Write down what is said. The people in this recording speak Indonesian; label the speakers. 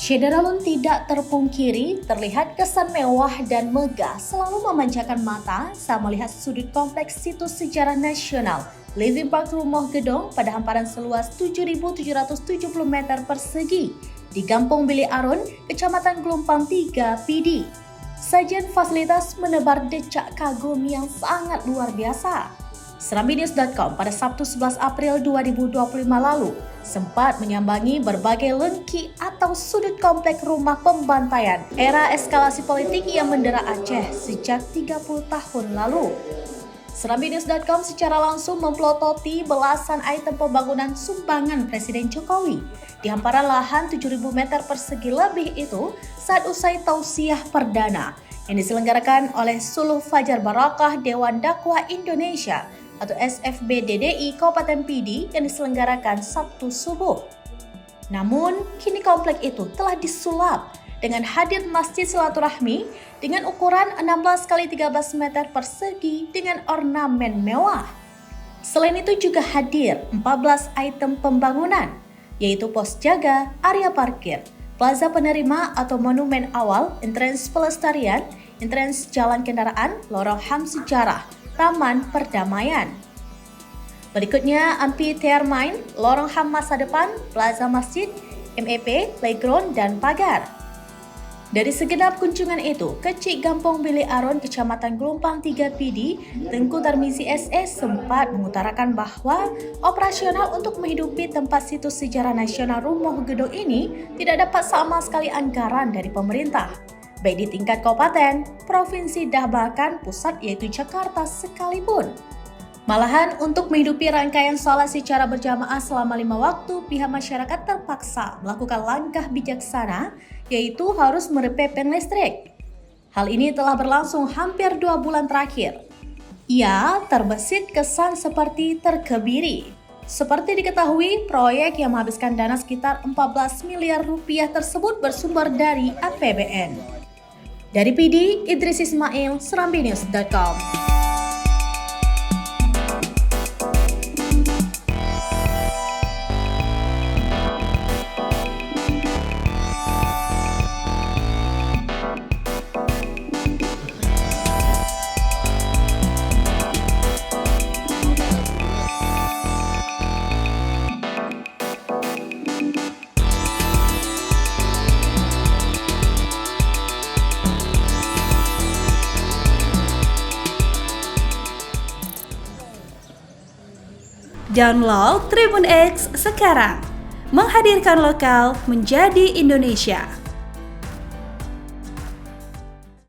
Speaker 1: Syederalun tidak terpungkiri, terlihat kesan mewah dan megah selalu memanjakan mata saat melihat sudut kompleks situs sejarah nasional Living Park Rumah Gedong pada hamparan seluas 7.770 meter persegi di Kampung Bili Aron, Kecamatan Gelompang 3, PD. Sajian fasilitas menebar decak kagum yang sangat luar biasa. Serambinews.com pada Sabtu 11 April 2025 lalu sempat menyambangi berbagai lengki atau sudut komplek rumah pembantaian era eskalasi politik yang mendera Aceh sejak 30 tahun lalu. Serambinews.com secara langsung memplototi belasan item pembangunan sumbangan Presiden Jokowi di hamparan lahan 7.000 meter persegi lebih itu saat usai tausiah perdana yang diselenggarakan oleh Suluh Fajar Barakah Dewan Dakwah Indonesia atau SFB-DDI Kabupaten PD yang diselenggarakan Sabtu subuh. Namun, kini komplek itu telah disulap dengan hadir Masjid Silaturahmi dengan ukuran 16 x 13 meter persegi dengan ornamen mewah. Selain itu juga hadir 14 item pembangunan, yaitu pos jaga, area parkir, plaza penerima atau monumen awal, entrance pelestarian, entrance jalan kendaraan, lorong HAM sejarah, Taman Perdamaian. Berikutnya amphitheater, lorong HAM masa depan, plaza masjid, MEP, playground, dan pagar. Dari segenap kunjungan itu, Kecik Kampung Bili Aron, Kecamatan Gelompang 3 PD, Tengku Tarmizi SS sempat mengutarakan bahwa operasional untuk menghidupi tempat situs sejarah nasional Rumah Gedong ini tidak dapat sama sekali anggaran dari pemerintah, baik di tingkat kabupaten, provinsi, dan bahkan pusat yaitu Jakarta sekalipun. Malahan untuk menghidupi rangkaian sholat secara berjamaah selama 5 waktu, pihak masyarakat terpaksa melakukan langkah bijaksana, yaitu harus merepepen listrik. Hal ini telah berlangsung hampir 2 bulan terakhir. Ia terbesit kesan seperti terkebiri. Seperti diketahui, proyek yang menghabiskan dana sekitar 14 miliar rupiah tersebut bersumber dari APBN. Dari PD, Idris Ismail, Serambinews.com.
Speaker 2: Download Tribun X sekarang, menghadirkan lokal menjadi Indonesia.